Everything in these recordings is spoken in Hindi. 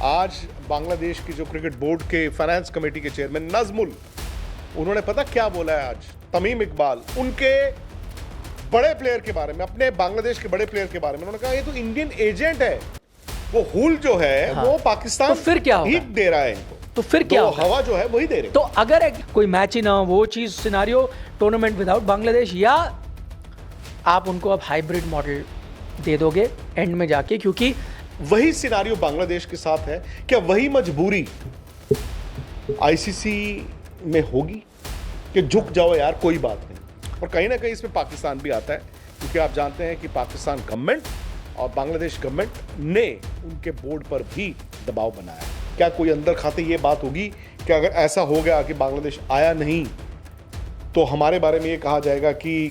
आज बांग्लादेश की जो क्रिकेट बोर्ड के फाइनेंस कमेटी के चेयरमैन नजमुल, उन्होंने पता क्या बोला है आज? तमीम इकबाल उनके बड़े प्लेयर के बारे में, अपने बांग्लादेश के बड़े प्लेयर के बारे में उन्होंने कहा ये तो इंडियन एजेंट है, वो हुल जो है वो पाकिस्तान तो फिर क्या होगा? ही दे रहा है इनको, तो फिर क्या होगा? हवा जो है वही दे रहे। तो अगर कोई मैच ही ना हो, वो चीज सिनारियो टूर्नामेंट विदाउट बांग्लादेश, या आप उनको अब हाइब्रिड मॉडल दे दोगे एंड में जाके, क्योंकि वही सिनारियो बांग्लादेश के साथ है। क्या वही मजबूरी आईसीसी में होगी कि झुक जाओ यार कोई बात नहीं? और कहीं ना कहीं इसमें पाकिस्तान भी आता है, क्योंकि आप जानते हैं कि पाकिस्तान गवर्नमेंट और बांग्लादेश गवर्नमेंट ने उनके बोर्ड पर भी दबाव बनाया। क्या कोई अंदर खाते ये बात होगी कि अगर ऐसा हो गया कि बांग्लादेश आया नहीं तो हमारे बारे में ये कहा जाएगा कि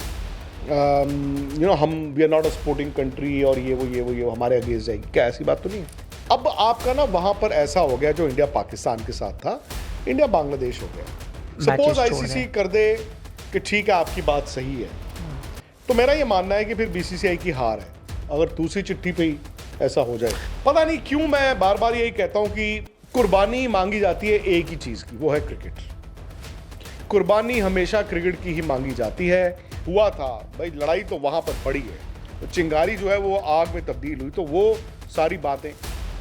हम we are not a sporting country और ये वो हमारे अगेंस्ट जाएगी? क्या ऐसी बात तो नहीं है। अब आपका ना वहां पर ऐसा हो गया जो इंडिया पाकिस्तान के साथ था, इंडिया बांग्लादेश हो गया। सपोज आईसीसी कर दे कि ठीक है आपकी बात सही है, तो मेरा ये मानना है कि फिर बीसीसीआई की हार है अगर दूसरी चिट्ठी पे ही ऐसा हो जाए। पता नहीं क्यों मैं बार बार यही कहता हूं कि कुर्बानी मांगी जाती है एक ही चीज की, वो है क्रिकेट। कुर्बानी हमेशा क्रिकेट की ही मांगी जाती है। हुआ था भाई, लड़ाई तो वहां पर पड़ी है, तो चिंगारी जो है वो आग में तब्दील हुई, तो वो सारी बातें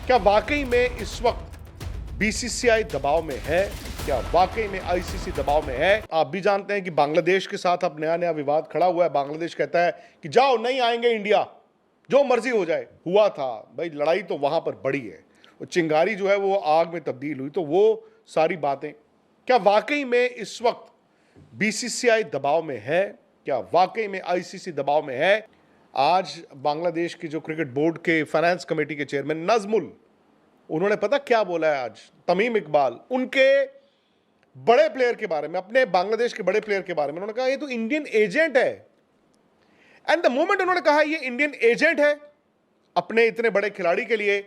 क्या वाकई में इस वक्त बीसीसीआई दबाव में है? क्या वाकई में आईसीसी दबाव में है? आप भी जानते हैं कि बांग्लादेश के साथ अब नया नया विवाद खड़ा हुआ है। बांग्लादेश कहता है कि जाओ, नहीं आएंगे इंडिया, जो मर्जी हो जाए। हुआ था भाई, लड़ाई तो वहां पर बड़ी है, वो चिंगारी जो है वो आग में तब्दील हुई, तो वो सारी बातें क्या वाकई में इस वक्त बीसीसीआई दबाव में है? क्या वाकई में आईसीसी दबाव में है? आज बांग्लादेश की जो क्रिकेट बोर्ड के फाइनेंस कमेटी के चेयरमैन नजमुल, उन्होंने पता क्या बोला है आज? तमीम इकबाल उनके बड़े प्लेयर के बारे में, अपने बांग्लादेश के बड़े प्लेयर के बारे में उन्होंने कहा ये तो इंडियन एजेंट है। एंड द मोमेंट उन्होंने कहा ये इंडियन एजेंट है अपने इतने बड़े खिलाड़ी के लिए,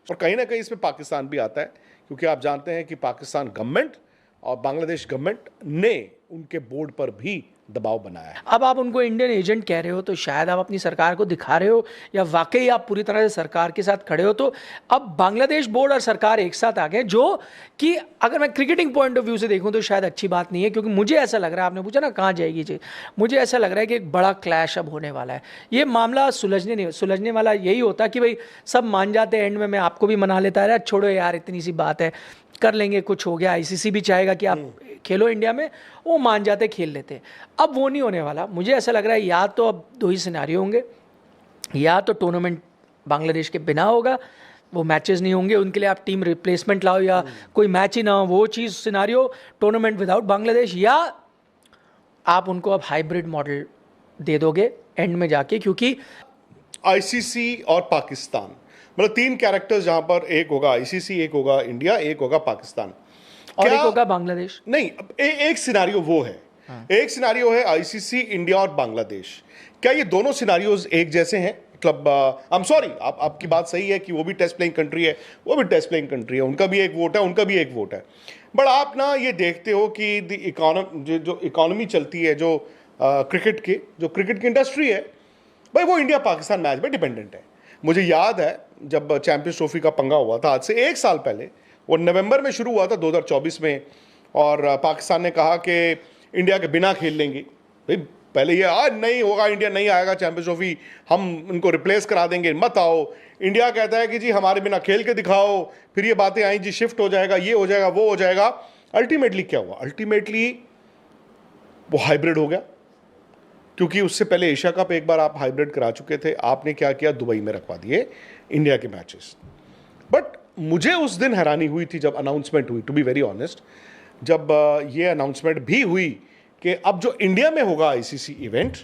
और कहीं ना कहीं इसमें पाकिस्तान भी आता है, क्योंकि आप जानते हैं कि पाकिस्तान गवर्नमेंट और बांग्लादेश गवर्नमेंट ने उनके बोर्ड पर भी दबाव बनाया। अब आप उनको इंडियन एजेंट कह रहे हो, तो शायद आप अपनी सरकार को दिखा रहे हो, या वाकई आप पूरी तरह से सरकार के साथ खड़े हो। तो अब बांग्लादेश बोर्ड और सरकार एक साथ आ गए, जो कि अगर मैं क्रिकेटिंग पॉइंट ऑफ व्यू से देखूं तो शायद अच्छी बात नहीं है, क्योंकि मुझे ऐसा लग रहा है, आपने पूछा ना कहाँ जाएगी जी, मुझे ऐसा लग रहा है कि एक बड़ा क्लैश अब होने वाला है। ये मामला सुलझने वाला यही होता कि भाई सब मान जाते हैं एंड में, मैं आपको भी मना लेता है, छोड़ो यार इतनी सी बात है, कर लेंगे, कुछ हो गया, आईसीसी भी चाहेगा कि आप खेलो इंडिया में, वो मान जाते, खेल लेते। अब वो नहीं होने वाला। मुझे ऐसा लग रहा है या तो अब दो ही सिनारियो होंगे, या तो टूर्नामेंट बांग्लादेश के बिना होगा, वो मैचेस नहीं होंगे, उनके लिए आप टीम रिप्लेसमेंट लाओ, या कोई मैच ही ना हो, वो चीज़ सिनारियो टूर्नामेंट विदाउट बांग्लादेश, या आप उनको अब हाइब्रिड मॉडल दे दोगे एंड में जाके, क्योंकि आईसीसी और पाकिस्तान मतलब तीन कैरेक्टर्स, जहां पर एक होगा आईसीसी, एक होगा इंडिया, एक होगा पाकिस्तान और एक होगा बांग्लादेश। नहीं, एक सिनारियो वो है। एक सिनारियो है आईसीसी, इंडिया और बांग्लादेश। क्या ये दोनों सिनारियोज एक जैसे हैं? मतलब आई एम सॉरी, आपकी बात सही है कि वो भी टेस्ट प्लेइंग कंट्री है, वो भी टेस्ट प्लेइंग कंट्री है, उनका भी एक वोट है, उनका भी एक वोट है। बट आप ना ये देखते हो कि जो इकोनॉमी चलती है, जो क्रिकेट की इंडस्ट्री है भाई, वो इंडिया पाकिस्तान मैच पे डिपेंडेंट है। मुझे याद है जब चैंपियंस ट्रॉफी का पंगा हुआ था आज से 1 साल पहले, वो नवंबर में शुरू हुआ था 2024 में, और पाकिस्तान ने कहा कि इंडिया के बिना खेल लेंगे। भाई पहले ये आज नहीं होगा, इंडिया नहीं आएगा चैंपियंस ट्रॉफी, हम उनको रिप्लेस करा देंगे, मत आओ। इंडिया कहता है कि जी हमारे बिना खेल के दिखाओ, फिर ये बातें आई जी शिफ्ट हो जाएगा, ये हो जाएगा, वो हो जाएगा। अल्टीमेटली क्या हुआ? अल्टीमेटली वो हाइब्रिड हो गया, क्योंकि उससे पहले एशिया कप एक बार आप हाइब्रिड करा चुके थे। आपने क्या किया? दुबई में रखवा दिए इंडिया के मैचेस। बट मुझे उस दिन हैरानी हुई थी जब अनाउंसमेंट हुई, टू बी वेरी ऑनेस्ट, जब ये अनाउंसमेंट भी हुई कि अब जो इंडिया में होगा आईसीसी इवेंट,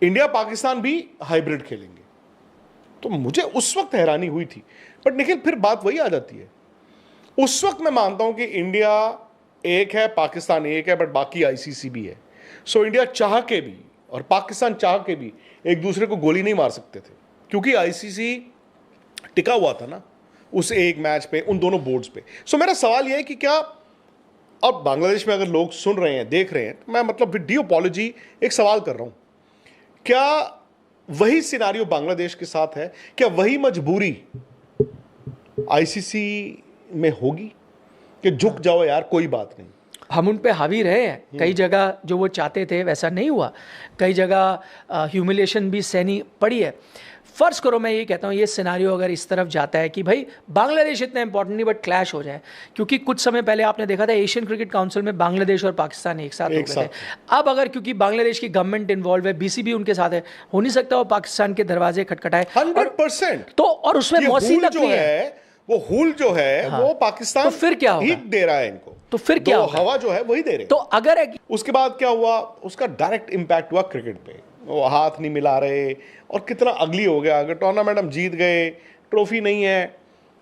इंडिया पाकिस्तान भी हाइब्रिड खेलेंगे, तो मुझे उस वक्त हैरानी हुई थी। बट निखिल, फिर बात वही आ जाती है। उस वक्त मैं मानता हूं कि इंडिया एक है, पाकिस्तान एक है, बट बाकी आईसीसी भी है। सो इंडिया चाह के भी और पाकिस्तान चाह के भी एक दूसरे को गोली नहीं मार सकते थे, क्योंकि आईसीसी टिका हुआ था ना उस एक मैच पे, उन दोनों बोर्ड्स पे। सो मेरा सवाल यह है कि क्या अब बांग्लादेश में अगर लोग सुन रहे हैं, देख रहे हैं, तो मैं मतलब विद ड्यू अपॉलॉजी एक सवाल कर रहा हूं, क्या वही सिनारियो बांग्लादेश के साथ है? क्या वही मजबूरी आईसीसी में होगी कि झुक जाओ यार कोई बात नहीं। हम उन पे हावी रहे हैं, कई जगह जो वो चाहते थे वैसा नहीं हुआ, कई जगह ह्यूमिलेशन भी सहनी पड़ी है। फ़र्ज़ करो, मैं ये कहता हूँ, ये सिनारियो अगर इस तरफ जाता है कि भाई बांग्लादेश इतना इंपॉर्टेंट नहीं बट क्लैश हो जाए, क्योंकि कुछ समय पहले आपने देखा था एशियन क्रिकेट काउंसिल में बांग्लादेश और पाकिस्तान एक साथ हो गए थे। अब अगर क्योंकि बांग्लादेश की गवर्नमेंट इन्वॉल्व है, बीसीबी उनके साथ है, हो नहीं सकता वो पाकिस्तान के दरवाजे खटखटाए 100%। तो, और उसमें मौसी तक नहीं है, वो हुल जो है वो पाकिस्तान तो फिर क्या होगा? दे रहा है इनको, तो फिर क्या होगा? हवा जो है वही दे रहे। तो अगर उसके बाद क्या हुआ, उसका डायरेक्ट इंपैक्ट हुआ क्रिकेट पे, वो हाथ नहीं मिला रहे और कितना अगली हो गया। अगर टूर्नामेंट हम जीत गए, ट्रॉफी नहीं है,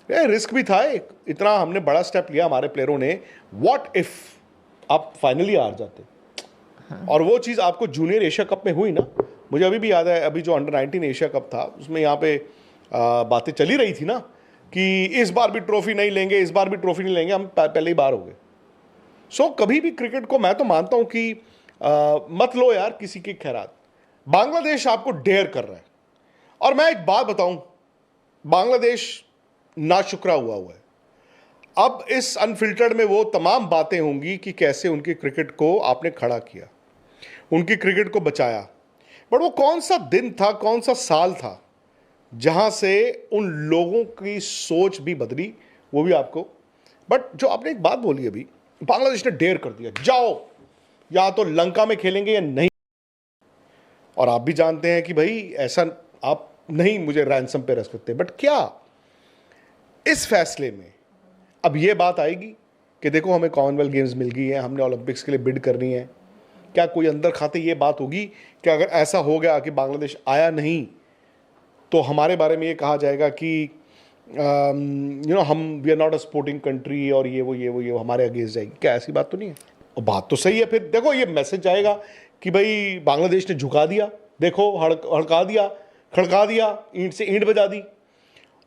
रिस्क भी था एक, इतना हमने बड़ा स्टेप लिया हमारे प्लेयरों ने, व्हाट इफ आप फाइनली हार जाते। और वो चीज़ आपको जूनियर एशिया कप में हुई ना, मुझे अभी भी याद है, अभी जो अंडर 19 एशिया कप था उसमें यहाँ पे बातें चली रही थी ना कि इस बार भी ट्रॉफी नहीं लेंगे, इस बार भी ट्रॉफी नहीं लेंगे, हम पहले ही बार हो गए। सो कभी भी क्रिकेट को मैं तो मानता हूं कि मत लो यार किसी की खैरात। बांग्लादेश आपको डेयर कर रहा है, और मैं एक बात बताऊं, बांग्लादेश नाशुक्रा हुआ है। अब इस अनफिल्टर्ड में वो तमाम बातें होंगी कि कैसे उनकी क्रिकेट को आपने खड़ा किया, उनकी क्रिकेट को बचाया। बट वो कौन सा दिन था, कौन सा साल था जहां से उन लोगों की सोच भी बदली, वो भी आपको। बट जो आपने एक बात बोली अभी, बांग्लादेश ने डेयर कर दिया, जाओ या तो लंका में खेलेंगे या नहीं। और आप भी जानते हैं कि भाई ऐसा आप नहीं मुझे रैंसम पे रख सकते। बट क्या इस फैसले में अब यह बात आएगी कि देखो हमें कॉमनवेल्थ गेम्स मिल गई है, हमने ओलंपिक्स के लिए बिड करनी है, क्या कोई अंदर खाते ये बात होगी कि अगर ऐसा हो गया कि बांग्लादेश आया नहीं तो हमारे बारे में ये कहा जाएगा कि हम we are not a sporting country और ये वो हमारे अगेंस्ट जाएगी? क्या ऐसी बात तो नहीं है? और बात तो सही है। फिर देखो ये मैसेज आएगा कि भाई बांग्लादेश ने झुका दिया, देखो हड़का दिया, खड़का दिया, ईंट से ईंट बजा दी।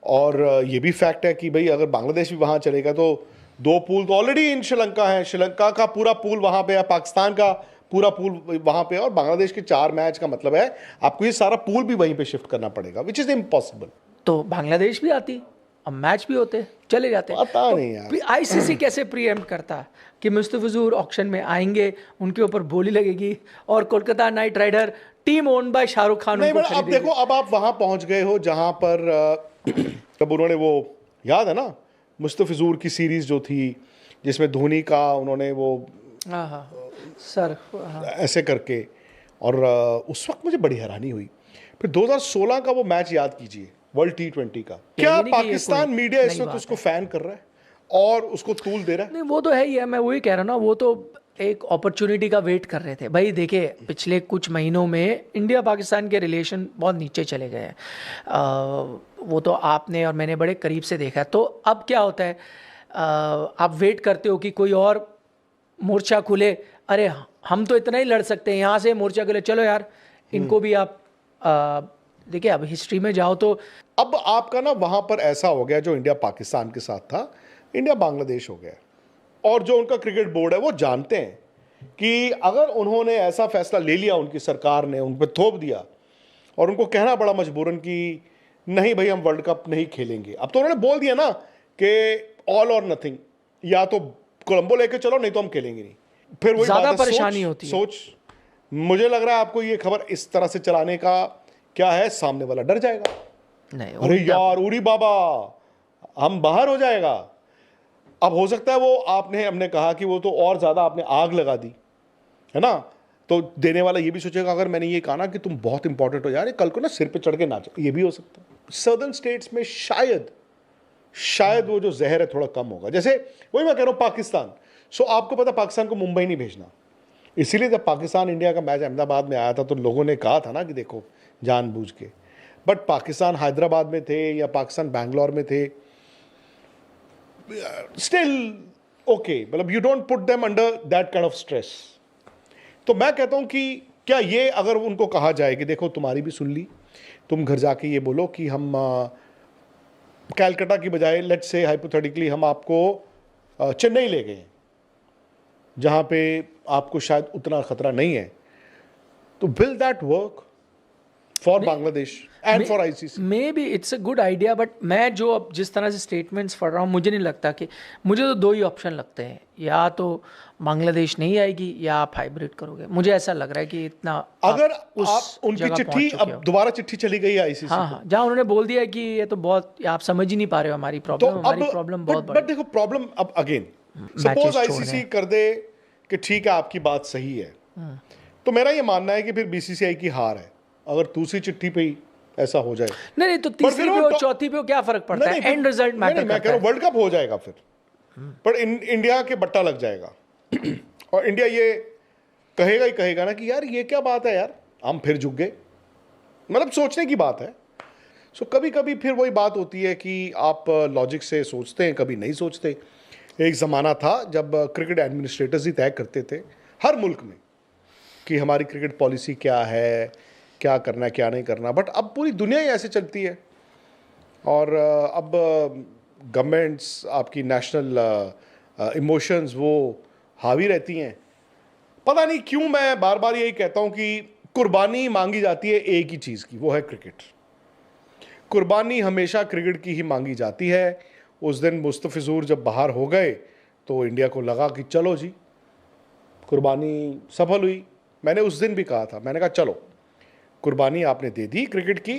और ये भी फैक्ट है कि भाई अगर बांग्लादेश भी वहाँ चलेगा तो 2 पूल तो ऑलरेडी इन श्रीलंका है, श्रीलंका का पूरा पूल वहाँ पे है, पाकिस्तान का पूरा पूल वहाँ पे, और बांग्लादेश के 4 मैच का मतलब है आपको ये सारा पूल भी वहीं पे शिफ्ट करना पड़ेगा, विच इज़ इम्पॉसिबल। तो बांग्लादेश भी आती, अब मैच भी होते, चले जाते। पता नहीं यार आईसीसी कैसे प्रीएम्प्ट करता कि मुस्तफिजुर ऑक्शन में आएंगे, उन्के ऊपर बोली लगेगी और Kolkata Knight Rider team owned by Shahrukh Khan उनको खरीदेगी। अब देखो, अब आप वहां पहुंच गए हो जहां पर जब उन्होंने वो, याद है ना मुस्तफिजुर की सीरीज जो थी जिसमें धोनी का उन्होंने वो सर ऐसे करके, और उस वक्त मुझे बड़ी हैरानी हुई। फिर 2016 का वो मैच याद कीजिए, वर्ल्ड T20 का, क्या पाकिस्तान मीडिया इस वक्त उसको फैन कर रहा है और उसको तूल दे रहा है? नहीं, वो तो है ही है, मैं वही कह रहा हूँ ना, वो तो एक अपॉर्चुनिटी का वेट कर रहे थे। भाई देखिए, पिछले कुछ महीनों में इंडिया पाकिस्तान के रिलेशन बहुत नीचे चले गए हैं, वो तो आपने और मैंने बड़े करीब से देखा। तो अब क्या होता है, आप वेट करते हो कि कोई और मोर्चा खुले, अरे हम तो इतना ही लड़ सकते हैं, यहाँ से मोर्चा खुले, चलो यार इनको भी आप देखिए। अब हिस्ट्री में जाओ तो अब आपका ना वहां पर ऐसा हो गया, जो इंडिया पाकिस्तान के साथ था, इंडिया बांग्लादेश हो गया। और जो उनका क्रिकेट बोर्ड है वो जानते हैं कि अगर उन्होंने ऐसा फैसला ले लिया, उनकी सरकार ने उन पर थोप दिया और उनको कहना पड़ा मजबूरन कि नहीं भाई हम वर्ल्ड कप नहीं खेलेंगे। अब तो उन्होंने बोल दिया ना कि ऑल और नथिंग, या तो कोलंबो लेके चलो नहीं तो हम खेलेंगे नहीं। फिर वही ज्यादा परेशानी होती है। सोच, मुझे लग रहा है आपको ये खबर इस तरह से चलाने का क्या है, सामने वाला डर जाएगा, नहीं अरे यार उरी बाबा हम बाहर हो जाएगा। अब हो सकता है वो हमने कहा कि वो तो और ज्यादा आपने आग लगा दी है ना, तो देने वाला ये भी सोचेगा अगर मैंने ये कहा ना कि तुम बहुत इंपॉर्टेंट हो यार, ये कल को ना सिर पे चढ़ के नाचो, ये भी हो सकता है। सदर्न स्टेट्स में शायद वो जो जहर है थोड़ा कम होगा। जैसे वही मैं कह रहा हूँ पाकिस्तान, सो आपको पता पाकिस्तान को मुंबई नहीं भेजना, इसीलिए जब पाकिस्तान इंडिया का मैच अहमदाबाद में आया था तो लोगों ने कहा था ना कि देखो जानबूझ के, बट पाकिस्तान हैदराबाद में थे या पाकिस्तान बैंगलोर में थे, स्टिल ओके, मतलब you don't put them under that kind of stress. तो मैं कहता हूं कि क्या ये अगर उनको कहा जाए कि देखो तुम्हारी भी सुन ली, तुम घर जाके ये बोलो कि हम कैलकाटा की बजाय लेट्स से हाइपोथेटिकली हम आपको चेन्नई ले गए जहां पे आपको शायद उतना खतरा नहीं है, तो will that work? For Bangladesh and for ICC. May be it's a good idea, but मैं जो अब जिस तरह से स्टेटमेंट्स पढ़ रहा हूँ, मुझे नहीं लगता कि, मुझे तो दो ही ऑप्शन लगते हैं, या तो बांग्लादेश नहीं आएगी या आप हाइब्रिड करोगे। मुझे ऐसा लग रहा है कि इतना अगर उस आप उनकी जगह चिट्ठी पहुंच चुके अब हो। दोबारा चिट्ठी चली गई है आईसीसी हाँ हाँ, जहाँ उन्होंने बोल दिया कि ये तो बहुत, आप समझ ही नहीं पा रहे हो हमारी तो प्रॉब्लम, हमारी अब प्रॉब्लम बहुत बट बड़ी। देखो प्रॉब्लम अब अगेन मैचेस सपोज छोड़ आईसीसी रहे कर दे कि ठीक है आपकी बात सही है, तो मेरा ये मानना है कि फिर बीसीसीआई की हार है अगर दूसरी चिट्ठी पे ही ऐसा हो जाए। नहीं नहीं, तो तीसरी फिर पे वो और चौथी पे क्या फर्क पड़ता नहीं, है? एंड रिजल्ट नहीं, मैटर मैं कह करता रहा है। हूँ वर्ल्ड कप हो जाएगा फिर, पर इंडिया के बट्टा लग जाएगा और इंडिया ये कहेगा ही कहेगा ना कि यार ये क्या बात है यार, हम फिर झुक गए। मतलब सोचने की बात है। सो कभी कभी फिर वही बात होती है कि आप लॉजिक से सोचते हैं, कभी नहीं सोचते। एक ज़माना था जब क्रिकेट एडमिनिस्ट्रेटर्स ही तय करते थे हर मुल्क में कि हमारी क्रिकेट पॉलिसी क्या है, क्या करना है क्या नहीं करना, बट अब पूरी दुनिया ही ऐसे चलती है। और अब गवर्नमेंट्स आपकी नेशनल इमोशंस वो हावी रहती हैं। पता नहीं क्यों मैं बार बार यही कहता हूं कि कुर्बानी मांगी जाती है एक ही चीज़ की, वो है क्रिकेट। कुर्बानी हमेशा क्रिकेट की ही मांगी जाती है। उस दिन मुस्तफिजुर जब बाहर हो गए तो इंडिया को लगा कि चलो जी कुर्बानी सफल हुई। मैंने उस दिन भी कहा था, मैंने कहा चलो कुर्बानी आपने दे दी क्रिकेट की,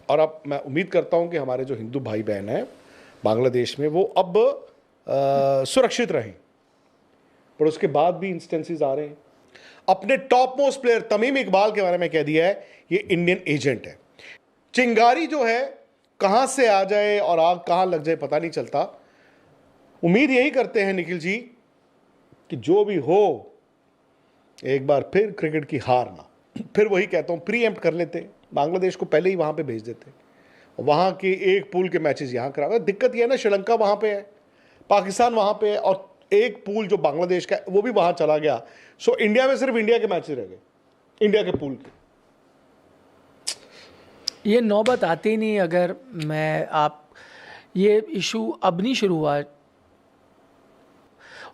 और अब मैं उम्मीद करता हूं कि हमारे जो हिंदू भाई बहन हैं बांग्लादेश में वो अब सुरक्षित रहें। पर उसके बाद भी इंस्टेंसेस आ रहे हैं। अपने top most player Tamim Iqbal के बारे में कह दिया है ये इंडियन एजेंट है। चिंगारी जो है कहां से आ जाए और आग कहां लग जाए पता नहीं चलता। उम्मीद यही करते हैं निखिल जी कि जो भी हो एक बार फिर क्रिकेट की हार ना, फिर वही कहता हूं प्रीएम्प्ट कर लेते, बांग्लादेश को पहले ही वहां पे भेज देते, वहां के एक पूल के मैचेस यहां करा। दिक्कत यह है ना, श्रीलंका वहां पे है, पाकिस्तान वहां पे है, और एक पूल जो बांग्लादेश का वो भी वहां चला गया। सो इंडिया में सिर्फ इंडिया के मैचेस रह गए, इंडिया के पूल के। ये नौबत आती नहीं अगर ये इशू अब नहीं शुरू हुआ,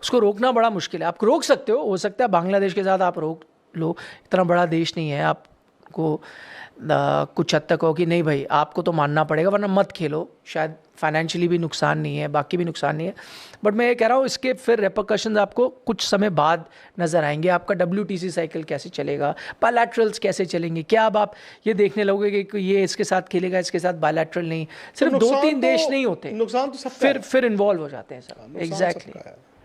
उसको रोकना बड़ा मुश्किल है। आप रोक सकते हो सकता है बांग्लादेश के साथ आप रोक लो, इतना बड़ा देश नहीं है, आपको कुछ हद तक हो कि नहीं भाई आपको तो मानना पड़ेगा वरना मत खेलो। शायद फाइनेंशियली भी नुकसान नहीं है, बाकी भी नुकसान नहीं है, बट मैं ये कह रहा हूँ इसके फिर रेपरकशंस आपको कुछ समय बाद नज़र आएंगे। आपका WTC साइकिल कैसे चलेगा, बायलैटरल्स कैसे चलेंगे, क्या अब आप ये देखने लगोगे कि ये इसके साथ खेलेगा इसके साथ बायलैटरल नहीं, सिर्फ 2-3 देश नहीं होते, नुकसान तो सबका फिर इन्वॉल्व हो जाते हैं सब। एग्जैक्टली।